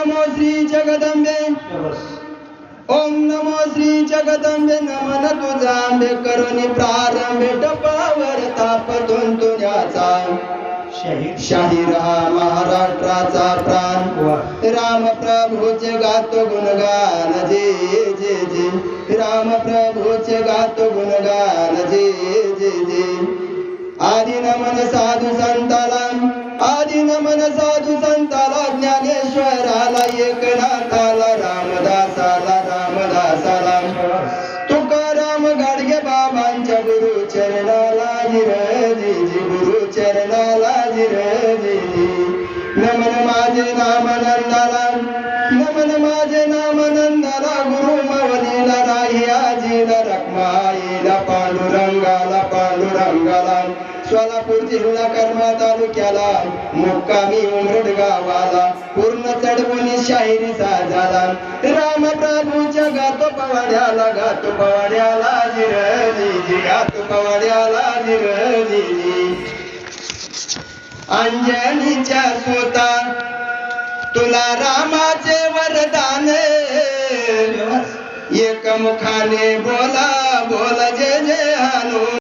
नमो श्री जगदंबे ओम नमो श्री जगदंबे नमन तुझांबे करुणी प्रारंभे डपावर तापतून तुझ्याचा शाहीर हा महाराष्ट्राचा प्राण राम प्रभूचे गातो गुणगान जे जे जे राम प्रभूचे गातो गुणगान जे जे जे आदि नमन साधू संताला आदि नमन साधू संताला ज्ञानेश्वराला एकनाथाला रामदासाला रामदासाला तुकाराम गाडगे बाबांच्या गुरु चरणाला जिरजी गुरु चरणाला जिरजी नमन माझे नाम नंदाला नमन माझे नाम नंदाला गुरु मवलीला राही आजीला रखमाईला पांडुरंगाला सोलापूर जिल्हा कर्मा तालुक्याला मुक्कामी उमरड गावाला पूर्ण चढवणी शाहिरी साजाला राम प्रभूच्या गातो पवाड्याला जिरजी गातो पवाड्याला जिरजी अंजनीच्या सुता तुला रामाचे वरदान एक मुखाने बोला बोला जय